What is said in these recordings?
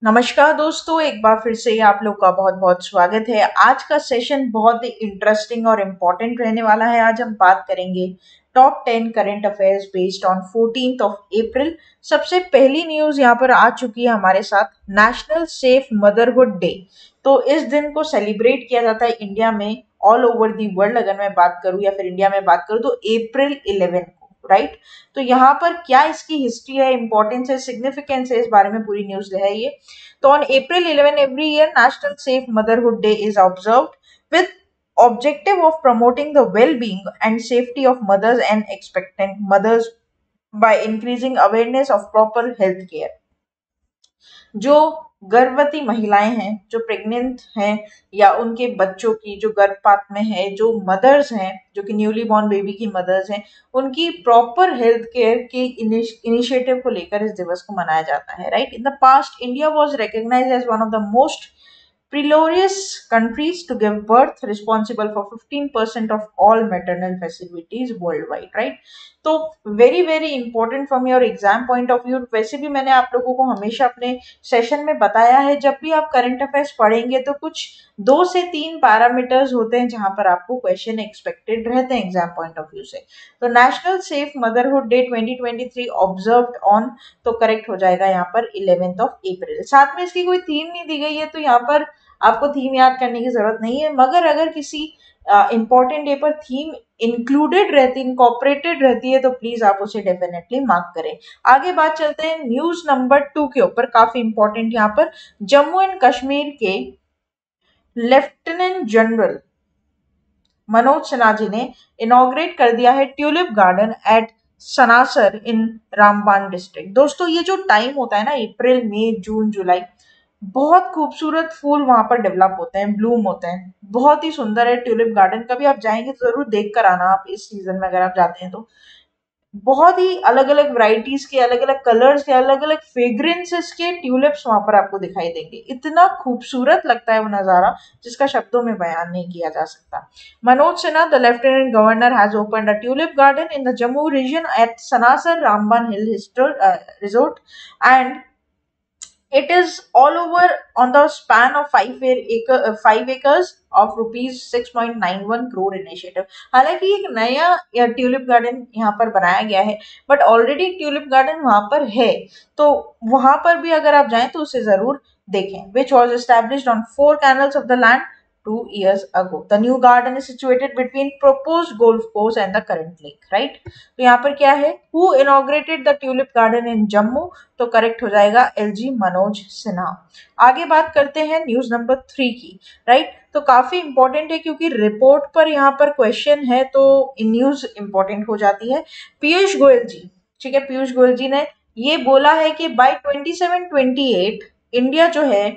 नमस्कार दोस्तों, एक बार फिर से आप लोग का बहुत बहुत स्वागत है। आज का सेशन बहुत ही इंटरेस्टिंग और इम्पोर्टेंट रहने वाला है। आज हम बात करेंगे top 10 current affairs based on 14 अप्रैल। सबसे पहली न्यूज यहाँ पर आ चुकी है हमारे साथ, नेशनल सेफ मदरहुड डे। तो इस दिन को सेलिब्रेट किया जाता है इंडिया में, ऑल ओवर दी वर्ल्ड अगर मैं बात करूँ या फिर इंडिया में बात करूँ तो अप्रैल 11 को, राइट। तो यहाँ पर क्या इसकी हिस्ट्री है, इंपॉर्टेंस है, सिग्निफिकेंस है, इस बारे में पूरी न्यूज है ये। So on April 11 every year, National Safe Motherhood Day is observed with objective of promoting the well-being and safety of mothers and expectant mothers by increasing awareness of proper health care. जो गर्भवती महिलाएं हैं, जो pregnant हैं या उनके बच्चों की जो गर्भपात में है, जो मदर्स हैं, जो कि न्यूली बॉर्न बेबी की मदर्स हैं, उनकी प्रॉपर हेल्थ केयर के इनिशिएटिव को लेकर इस दिवस को मनाया जाता है, right. In the past India was recognised as one of the most precarious countries to give birth, responsible for 15% of all maternal facilities worldwide, right? तो very very important from your exam point of view. वैसे भी मैंने आप लोगों को हमेशा अपने session में बताया है, जब भी आप करंट अफेयर्स पढ़ेंगे तो कुछ 2 से 3 पैरामीटर्स होते हैं जहां पर आपको क्वेश्चन एक्सपेक्टेड रहते हैं एग्जाम पॉइंट ऑफ व्यू से। तो national safe motherhood day 2023 observed on, तो करेक्ट हो जाएगा यहाँ पर 11 अप्रैल। साथ में इसकी कोई थीम नहीं दी गई है, तो यहाँ पर आपको थीम याद करने की जरूरत नहीं है, मगर अगर किसी इंपॉर्टेंट डे पर थीम इंक्लूडेड रहती, इनकॉर्पोरेटेड रहती है, तो प्लीज आप उसे डेफिनेटली मार्क करें। आगे बात चलते हैं न्यूज नंबर 2 के ऊपर, काफी इंपॉर्टेंट यहाँ पर। जम्मू एंड कश्मीर के लेफ्टिनेंट जनरल मनोज सिन्हा जी ने इनॉग्रेट कर दिया है ट्यूलिप गार्डन एट सनासर इन रामबान डिस्ट्रिक्ट। दोस्तों, ये जो टाइम होता है ना, अप्रैल मई जून जुलाई, बहुत खूबसूरत फूल वहां पर डेवलप होते हैं, ब्लूम होते हैं, बहुत ही सुंदर है ट्यूलिप गार्डन। कभी आप जाएंगे तो जरूर देख कर आना आप इस सीजन में अगर आप जाते हैं तो। बहुत ही अलग अलग वैरायटीज के, अलग अलग कलर्स के, अलग अलग फ्रेग्रेंसेस के ट्यूलिप्स वहां पर आपको दिखाई देंगे। इतना खूबसूरत लगता है वो नजारा, जिसका शब्दों में बयान नहीं किया जा सकता। Manoj Sinha, the lieutenant governor, has opened a tulip garden in the Jammu region at Sanasar Ramban hill resort, and it is all over on the span of 5 acres of rupees 6.91 crore initiative। हालांकि एक नया ट्यूलिप गार्डन यहाँ पर बनाया गया है, बट ऑलरेडी ट्यूलिप गार्डन वहां पर है, तो वहां पर भी अगर आप जाएं तो उसे जरूर देखें। Which was established on 4 canals of the land 2 years ago. The new garden is situated between proposed golf course and the current lake, right? तो यहाँ पर क्या है, who inaugurated the tulip garden in Jammu? तो correct हो जाएगा LG Manoj Sinha. आगे बात करते हैं न्यूज नंबर 3 की, राइट। तो काफी इंपॉर्टेंट है क्योंकि रिपोर्ट पर यहाँ पर क्वेश्चन है, तो न्यूज इंपॉर्टेंट हो जाती है। पीयूष गोयल जी, ठीक है, पीयूष गोयल जी ने ये बोला है कि बाय 2728 इंडिया जो है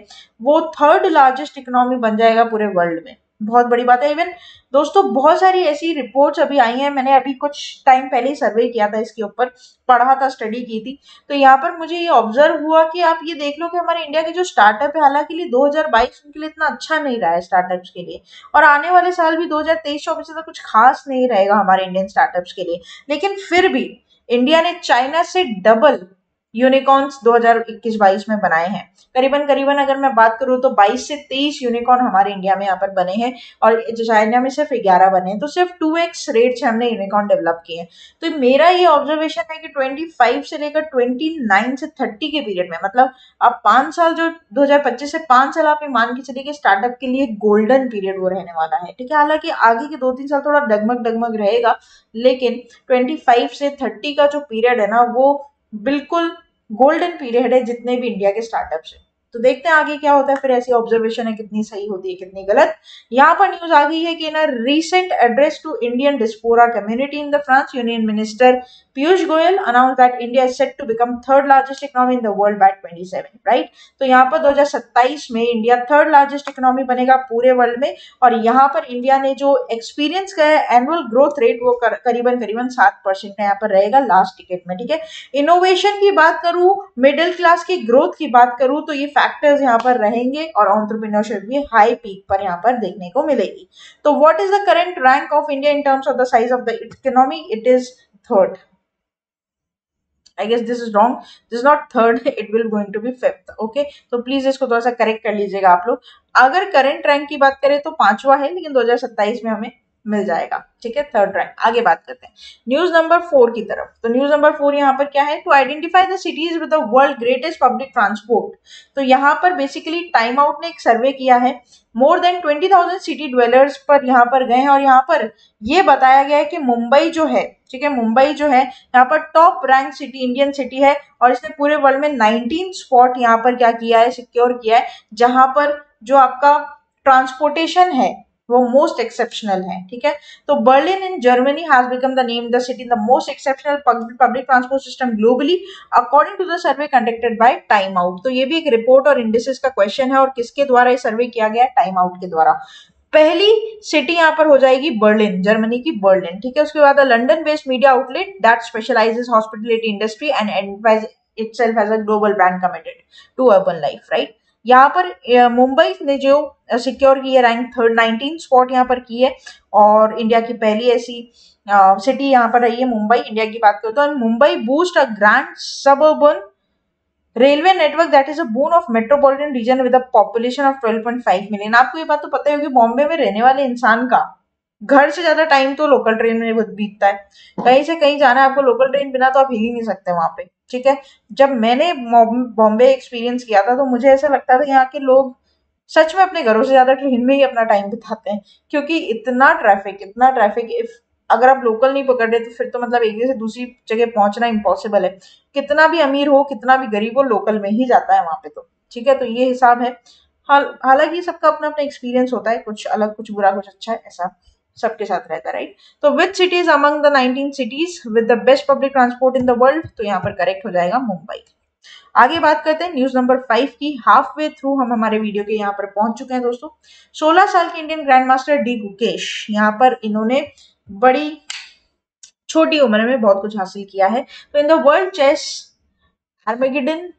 वो थर्ड लार्जेस्ट इकोनॉमी बन जाएगा पूरे वर्ल्ड में। बहुत बड़ी बात है। इवन दोस्तों, बहुत सारी ऐसी रिपोर्ट्स अभी आई हैं, मैंने अभी कुछ टाइम पहले ही सर्वे किया था इसके ऊपर, पढ़ा था, स्टडी की थी। तो यहाँ पर मुझे ये ऑब्जर्व हुआ कि आप ये देख लो कि हमारे इंडिया के जो स्टार्टअप है, हालांकि 2022 उनके लिए इतना अच्छा नहीं रहा है स्टार्टअप्स के लिए, और आने वाले साल भी 2023-24 से तो कुछ खास नहीं रहेगा हमारे इंडियन स्टार्टअप्स के लिए। लेकिन फिर भी इंडिया ने चाइना से डबल यूनिकॉर्न्स 2021-22 में बनाए हैं। करीबन करीबन अगर मैं बात करूं तो 22 से 23 यूनिकॉर्न हमारे इंडिया में यहाँ पर बने हैं, और चाइना में सिर्फ 11 बने हैं। तो सिर्फ 2x रेट से हमने यूनिकॉर्न डेवलप किए हैं। तो मेरा ये ऑब्जर्वेशन है कि 25 से लेकर 29 से 30 के पीरियड में, मतलब अब 5 साल, जो 2025 से 5 साल आप ये मान के चलिए कि स्टार्टअप के लिए गोल्डन पीरियड वो रहने वाला है, ठीक है। हालांकि आगे के 2-3 साल थोड़ा डगमग डगमग रहेगा, लेकिन 25 से 30 का जो पीरियड है ना, वो बिल्कुल गोल्डन पीरियड है जितने भी इंडिया के स्टार्टअप्स हैं। तो देखते हैं आगे क्या होता है, फिर ऐसी ऑब्जर्वेशन है कितनी सही होती है कितनी गलत। यहाँ पर न्यूज आ गई है कि in a recent address to Indian diaspora community in the France, union minister Piyush Goyal announce that India is set to become third largest economy in the world by 27, right. तो यहाँ पर 2027 में इंडिया थर्ड लार्जेस्ट इकोनॉमी बनेगा पूरे world में, और यहाँ पर इंडिया ने जो एक्सपीरियंस किया है एनुअल ग्रोथ रेट, वो करीबन करीबन 7% यहाँ पर रहेगा लास्ट टिकट में, ठीक है। इनोवेशन की बात करूं, मिडिल क्लास की ग्रोथ की बात करूं, तो ये फैक्टर्स यहाँ पर रहेंगे, और एंटरप्रेन्योरशिप भी हाई पीक पर यहाँ पर देखने को मिलेगी। तो what is the current rank of India in terms of the size of the economy? It is third. I guess this is wrong, this is not third, it will going to be fifth. Okay, तो please इसको थोड़ा सा correct कर लीजिएगा आप लोग। अगर current rank की बात करें तो पांचवा है, लेकिन 2027 में हमें मिल जाएगा। ठीक है, थर्ड रैंक। आगे बात करते हैं न्यूज नंबर 4 की तरफ। तो न्यूज नंबर 4 यहाँ पर क्या है, to identify the cities with the world greatest public transport. तो यहाँ पर बेसिकली टाइम आउट ने एक सर्वे किया है, मोर देन 20,000 सिटी ड्वेलर्स पर यहाँ पर गए हैं, और यहाँ पर ये बताया गया है कि मुंबई जो है, ठीक है, मुंबई जो है यहाँ पर top rank city, Indian city है, और इसने पूरे वर्ल्ड में 19 स्पॉट यहाँ पर क्या किया है, सिक्योर किया है, जहां पर जो आपका ट्रांसपोर्टेशन है वो मोस्ट एक्सेप्शनल है। ठीक है, तो Berlin in Germany has become the name the city the most exceptional public transport system globally according to the survey conducted by Time Out. तो ये भी एक रिपोर्ट और इंडिसेस का क्वेश्चन है, और किसके द्वारा ये सर्वे किया गया है, टाइम आउट के द्वारा। पहली सिटी यहाँ पर हो जाएगी बर्लिन, जर्मनी की बर्लिन। ठीक है, उसके बाद London based media outlet that specialises hospitality industry and advertise itself as a global brand committed to urban life, right? यहाँ पर मुंबई ने जो सिक्योर की है रैंक थर्ड, 19 स्पॉट यहाँ पर की है, और इंडिया की पहली ऐसी सिटी यहाँ पर रही है मुंबई। इंडिया की बात करें तो Mumbai boost a grand suburban railway network that is a bone of metropolitan region with a population of 12.5 million. आपको ये बात तो पता ही होगी, बॉम्बे में रहने वाले इंसान का घर से ज्यादा टाइम तो लोकल ट्रेन में बीतता है। कहीं से कहीं जाना है आपको, लोकल ट्रेन बिना तो आप हिल ही नहीं सकते वहां पे। ठीक है, जब मैंने बॉम्बे एक्सपीरियंस किया था तो मुझे ऐसा लगता था यहाँ के लोग सच में अपने घरों से ज्यादा ट्रेन में ही अपना टाइम बिताते हैं, क्योंकि इतना ट्रैफिक, इतना ट्रैफिक। इफ अगर आप लोकल नहीं पकड़ रहे तो फिर तो मतलब एक जगह से दूसरी जगह पहुंचना इम्पॉसिबल है। कितना भी अमीर हो, कितना भी गरीब हो, लोकल में ही जाता है वहां पे। तो ठीक है, तो ये हिसाब है। हालांकि सबका अपना अपना एक्सपीरियंस होता है, कुछ अलग, कुछ बुरा, कुछ अच्छा है, ऐसा सबके साथ रहता है, राइट? तो विच cities among the 19 cities with the best public transport in the world, तो यहाँ पर करेक्ट हो जाएगा मुंबई। आगे बात करते हैं न्यूज नंबर 5 की। हाफ वे थ्रू हम हमारे वीडियो के यहाँ पर पहुंच चुके हैं दोस्तों। 16 साल के Indian grand master D Gukesh, यहाँ पर इन्होंने बड़ी छोटी उम्र में बहुत कुछ हासिल किया है। तो in the world chess Armageddon,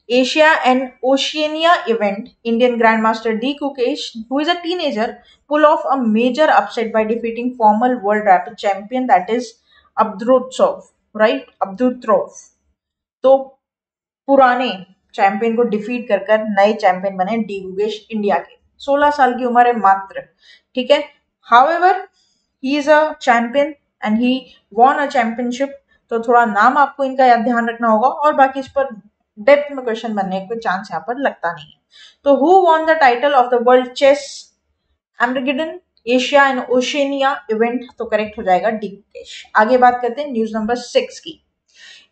Asia and Oceania event, Indian Grandmaster D. Kukesh, who is a teenager, pull off a major upset by defeating former world rapid champion that is Abdrutsov, right? Abdutrov. तो पुराने champion को defeat कर कर नए champion बने D Gukesh India के। 16 साल की उम्र है मात्र। ठीक है, however he is a champion and he won a championship. तो थोड़ा नाम आपको इनका याद ध्यान रखना होगा, और बाकी इस पर डेप्थ में क्वेश्चन बनने का चांस यहाँ पर लगता नहीं है। तो who won the title of the world chess एमरगिडन एशिया एंड ओशिनिया इवेंट, तो करेक्ट हो जाएगा डी गुकेश। आगे बात करते हैं न्यूज नंबर 6 की।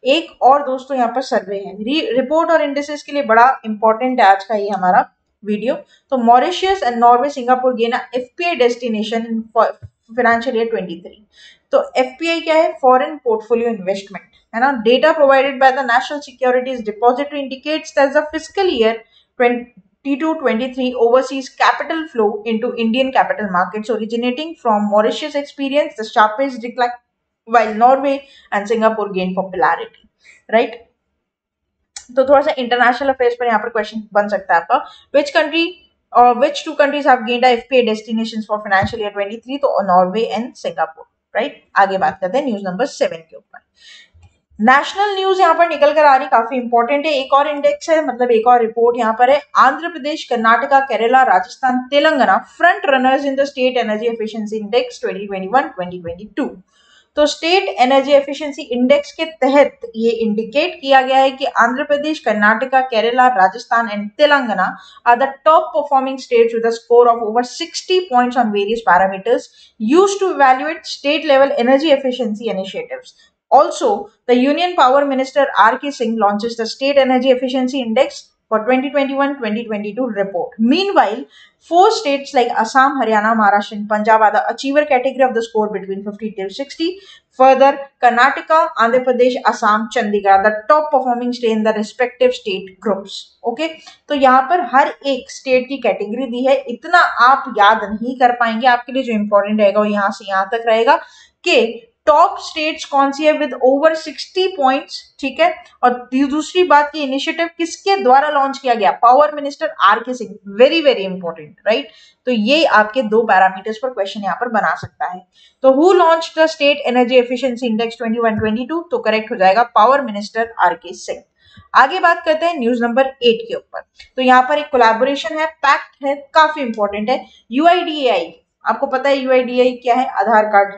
एक और दोस्तों यहाँ पर सर्वे है, रिपोर्ट और इंडिसेस के लिए बड़ा इंपॉर्टेंट है आज का ये हमारा वीडियो। तो Mauritius and Norway Singapore gain FPI destination in financial year 23। तो एफपीआई क्या है, फॉरेन पोर्टफोलियो इन्वेस्टमेंट, है ना। Data provided by the national securities depository indicates that the fiscal year 22-23 overseas capital flow into Indian capital markets originating from Mauritius experience the sharpest decline while Norway and Singapore gain popularity, right? तो थोड़ा सा international affairs पर यहाँ पर question बन सकता है आपका। विच कंट्री और which two countries have gained FPI destinations for financial year 23? तो नॉर्वे एंड सिंगापुर, राइट? आगे बात करते हैं न्यूज नंबर 7 के ऊपर। नेशनल न्यूज यहाँ पर निकल कर आ रही, काफी इंपॉर्टेंट है। एक और इंडेक्स है, मतलब एक और रिपोर्ट यहाँ पर है। Andhra Pradesh, Karnataka, Kerala, Rajasthan, Telangana front runners in the state energy efficiency index 2021-2022। तो स्टेट एनर्जी एफिशिएंसी इंडेक्स के तहत ये इंडिकेट किया गया है कि Andhra Pradesh, Karnataka, Kerala, Rajasthan and Telangana are the top performing states with a score of over 60 points on various parameters used to evaluate state level energy efficiency initiatives. Also, the Union Power Minister R.K. Singh launches the State Energy Efficiency Index for 2021-2022 report. Meanwhile, 4 states like Assam, Haryana, Maharashtra and Punjab are the achiever category of the score between 50 to 60. Further, Karnataka, Andhra Pradesh, Assam, Chandigarh are the top performing state in the respective state groups. Okay? तो यहाँ पर हर एक state की category दी है। इतना आप याद नहीं कर पाएंगे, आपके लिए जो इंपॉर्टेंट रहेगा वो यहाँ से यहाँ तक रहेगा कि टॉप स्टेट्स कौन सी है विद ओवर 60 पॉइंट्स, ठीक है। और दूसरी बात की इनिशिएटिव किसके द्वारा लॉन्च किया गया, पावर मिनिस्टर आर के Singh, very very important, right. तो ये आपके दो पैरामीटर्स पर क्वेश्चन यहाँ पर बना सकता है। तो who launch the state energy efficiency index 21-22, तो करेक्ट हो जाएगा पावर मिनिस्टर आर के सिंह। आगे बात करते हैं न्यूज नंबर 8 के ऊपर। तो यहाँ पर एक कोलैबोरेशन है, पैक्ट है, काफी इंपॉर्टेंट है। यूआईडीएआई, आपको पता है यूआईडीएआई क्या है, आधार कार्ड,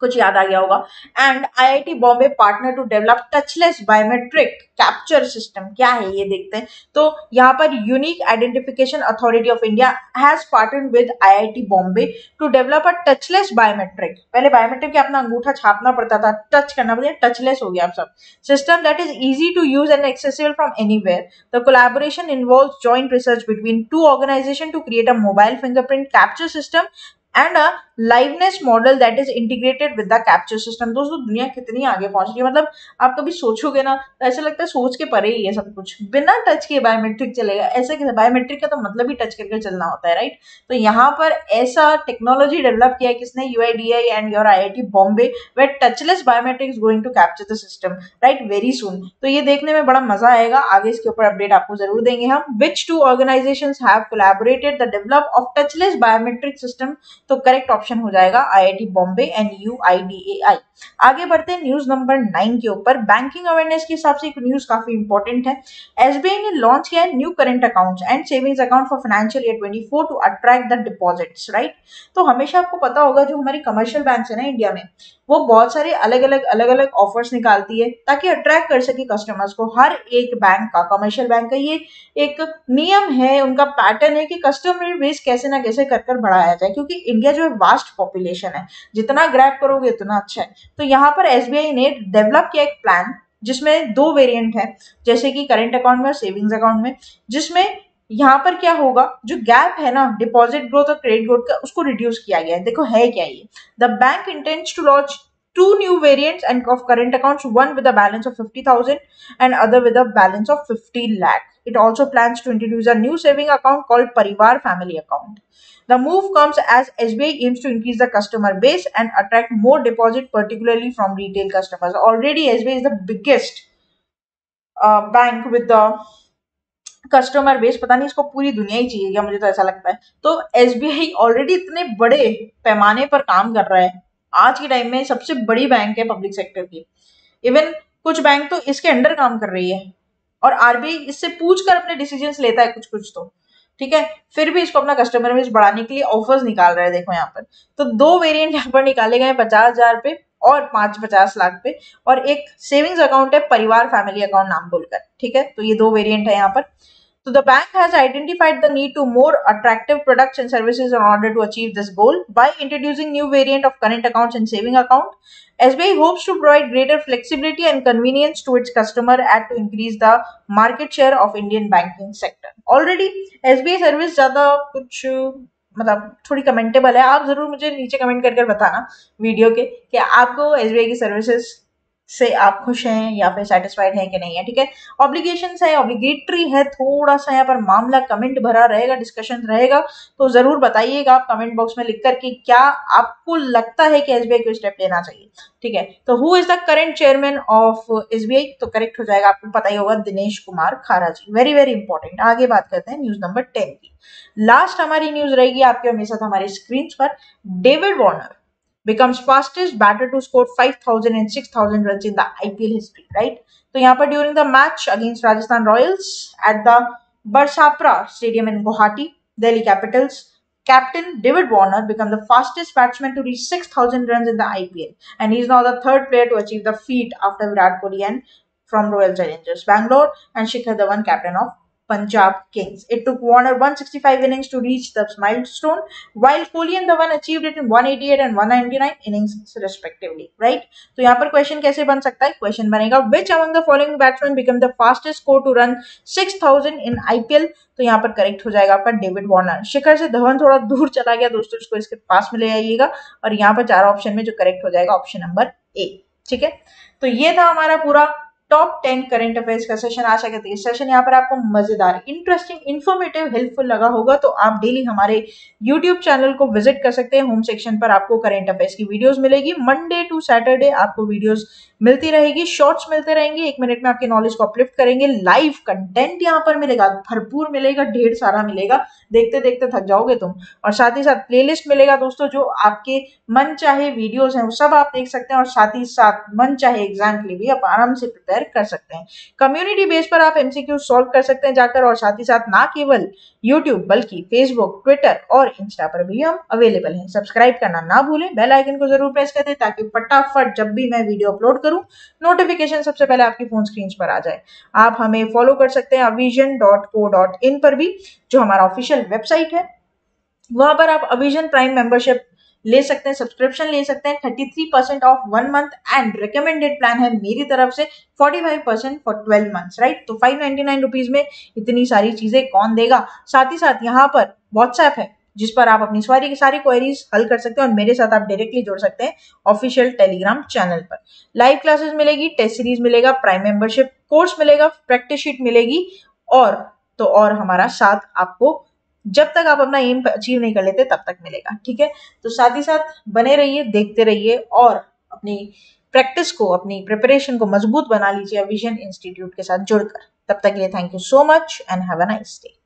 कुछ याद आ गया होगा। And IIT Bombay partner to develop touchless biometric capture system, क्या है ये देखते हैं। तो यहाँ पर unique identification authority of India has partnered with IIT Bombay to develop a touchless biometric, पहले बायोमेट्रिक के अपना अंगूठा छापना पड़ता था, टच करना पड़ता, टचलेस हो गया आप सब, system that is easy to use and accessible from anywhere. The collaboration involves joint research between two organizations to create a mobile fingerprint capture system and a liveness model that is integrated with the capture system. दोस्तों दुनिया कितनी आगे पहुंच रही है, मतलब आप कभी सोचोगे ना तो ऐसा लगता है सोच के परे ही है सब कुछ, बिना टच के बायोमेट्रिक चलेगा, ऐसे कैसे, बायोमेट्रिक का तो मतलब ही टच करके चलना होता है, राइट। तो यहाँ पर ऐसा टेक्नोलॉजी डेवलप किया है किसने, UIDAI and your IIT Bombay, where touchless biometric is going to capture the system, right, very soon. तो ये देखने में बड़ा मजा आएगा, आगे इसके ऊपर अपडेट आपको जरूर देंगे हम। Which two organisations have collaborated the develop of touchless biometric system, तो करेक्ट ऑप्शन हो जाएगा आईआईटी बॉम्बे एंड यूआईडीएआई। आगे बढ़ते हैं न्यूज नंबर 9 के ऊपर। बैंकिंग अवेयरनेस के हिसाब से एक न्यूज काफी इंपॉर्टेंट है। एसबीआई ने लॉन्च किया है new current accounts and savings account for financial year 24 to attract the deposits, right. तो हमेशा आपको पता होगा जो हमारी कमर्शियल बैंक है ना इंडिया में, वो बहुत सारे अलग अलग ऑफर्स निकालती है ताकि अट्रैक्ट कर सके कस्टमर्स को। हर एक बैंक का, कमर्शियल बैंक का ये एक नियम है, उनका पैटर्न है कि कस्टमर बेस कैसे ना कैसे कर कर बढ़ाया जाए, क्योंकि इंडिया जो है वास्ट पॉपुलेशन है, जितना ग्रैब करोगे उतना अच्छा है। तो यहाँ पर एसबीआई ने डेवलप किया एक प्लान जिसमें दो वेरिएंट है, जैसे कि करंट अकाउंट में और सेविंग्स अकाउंट में, जिसमें यहाँ पर क्या होगा, जो गैप है ना डिपॉजिट ग्रोथ और क्रेडिट ग्रोथ का, उसको रिड्यूस किया गया है। देखो है क्या ये, the bank intends to launch two new variants and of current accounts, one with a balance of 50,000 and other with a balance of 50 lakh. It also plans to introduce a new saving account called Parivar Family Account. The move comes as SBI aims to increase the customer base and attract more deposit, particularly from retail customers. Already SBI is the biggest bank with the customer base, पता नहीं इसको पूरी दुनिया ही चाहिए क्या, मुझे तो ऐसा लगता है। तो एसबीआई ऑलरेडी इतने बड़े पैमाने पर काम कर रहा है, आज के टाइम में सबसे बड़ी बैंक है पब्लिक सेक्टर की, इवन कुछ बैंक तो इसके अंडर काम कर रही है, और आरबीआई इससे पूछकर अपने डिसीजंस लेता है कुछ कुछ तो, ठीक है। फिर भी इसको अपना कस्टमर बेस बढ़ाने के लिए ऑफर्स निकाल रहा है, देखो यहाँ पर। तो दो वेरिएंट यहाँ पर निकाले गए, 50,000 पे और 50 लाख पे, और एक सेविंग्स अकाउंट है परिवार फैमिली अकाउंट नाम बोलकर, ठीक है। तो ये दो वेरिएंट है यहाँ पर। So the bank has identified the need to more attractive products and services in order to achieve this goal by introducing new variant of current accounts and saving account. SBI hopes to provide greater flexibility and convenience to its customer and to increase the market share of Indian banking sector. Already SBI service ज्यादा कुछ मतलब थोड़ी commendable है, आप जरूर मुझे नीचे comment करके बताना वीडियो के कि आपको एसबीआई की सर्विसेज से आप खुश हैं या फिर सेटिस्फाइड हैं कि नहीं है, ठीक है। ऑब्लिगेशंस है, ऑब्लिगेटरी है, थोड़ा सा यहाँ पर मामला कमेंट भरा रहेगा, डिस्कशन रहेगा, तो जरूर बताइएगा आप कमेंट बॉक्स में लिख करके क्या आपको लगता है कि एसबीआई को स्टेप लेना चाहिए, ठीक है। तो who is the current chairman of SBI, तो करेक्ट हो जाएगा, आपको पता ही होगा, दिनेश कुमार खारा जी, वेरी वेरी इंपॉर्टेंट। आगे बात करते हैं न्यूज नंबर 10 की। लास्ट हमारी न्यूज रहेगी आपके हमेशा हमारे स्क्रीन पर। David Warner becomes fastest batter to score 5,000 and 6,000 runs in the IPL history, right? तो यहाँ पर during the match against Rajasthan Royals at the Barsapra Stadium in Guwahati, Delhi Capitals, captain David Warner became the fastest batsman to reach 6,000 runs in the IPL, and he is now the third player to achieve the feat after Virat Kohli and from Royal Challengers Bangalore and Shikhar Dhawan, captain of Punjab Kings. It took Warner 165 innings to reach the milestone, while Kohli and Dhawan achieved it in 188 and 199 innings respectively. Right? तो यहाँ पर question कैसे बन सकता है? Question बनेगा which among the following batsmen became the fastest score to run 6,000 in IPL? तो यहाँ पर करेक्ट हो जाएगा आपका डेविड वार्नर। शिखर से धवन थोड़ा दूर चला गया दोस्तों, इसको इसके पास में ले आइएगा, और यहाँ पर चार ऑप्शन में जो करेक्ट हो जाएगा ऑप्शन नंबर ए, ठीक है। तो ये था हमारा पूरा टॉप 10 करंट अफेयर्स का सेशन। आशा करते हैं इस सेशन यहाँ पर आपको मजेदार, इंटरेस्टिंग, इन्फॉर्मेटिव, हेल्पफुल लगा होगा। तो आप डेली हमारे यूट्यूब चैनल को विजिट कर सकते हैं। होम सेक्शन पर आपको करंट अफेयर्स की वीडियोस मिलेगी। मंडे टू सैटरडे आपको वीडियोस मिलती रहेगी, शॉर्ट्स मिलते रहेंगे, 1 मिनट में आपकी नॉलेज को अपलिफ्ट करेंगे। लाइव कंटेंट यहाँ पर मिलेगा, भरपूर मिलेगा, ढेर सारा मिलेगा, देखते देखते थक जाओगे तुम। और साथ ही साथ प्लेलिस्ट मिलेगा दोस्तों, जो आपके मन चाहे वीडियोस हैं वो सब आप देख सकते हैं, और साथ ही साथ मन चाहे एग्जाम के लिए भी आप आराम से प्रिपेयर कर सकते हैं। कम्युनिटी बेस पर आप एमसीक्यू सॉल्व कर सकते हैं जाकर, और साथ ही साथ ना केवल यूट्यूब बल्कि फेसबुक, ट्विटर और इंस्टा पर भी हम अवेलेबल हैं। सब्सक्राइब करना ना भूलें, बेल आइकन को जरूर प्रेस कर दें ताकि फटाफट जब भी मैं वीडियो अपलोड करूं नोटिफिकेशन सबसे पहले आपकी फोन स्क्रीन पर आ जाए। आप हमें फॉलो कर सकते हैं avision.co.in पर भी, जो हमारा ऑफिशियल वेबसाइट है। वहां पर आप अविजन प्राइम मेंबरशिप ले सकते हैं, सब्सक्रिप्शन ले सकते हैं, 33% of 1 month, and recommended plan है मेरी तरफ से 45% फॉर 12 मंथ्स, राइट। तो 599 रुपीज में इतनी सारी चीजें कौन देगा। साथ ही साथ यहाँ पर व्हाट्सएप है, जिस पर आप अपनी सारी क्वेरीज हल कर सकते हैं, और मेरे साथ आप डायरेक्टली जुड़ सकते हैं ऑफिशियल टेलीग्राम चैनल पर। लाइव क्लासेस मिलेगी, टेस्ट सीरीज मिलेगा, प्राइम मेंबरशिप कोर्स मिलेगा, प्रैक्टिस शीट मिलेगी, और तो और हमारा साथ आपको जब तक आप अपना एम अचीव नहीं कर लेते तब तक मिलेगा, ठीक है। तो साथ ही साथ बने रहिए, देखते रहिए, और अपनी प्रैक्टिस को, अपनी प्रिपरेशन को मजबूत बना लीजिए विजन इंस्टीट्यूट के साथ जुड़कर। तब तक के लिए thank you so much and have a nice day.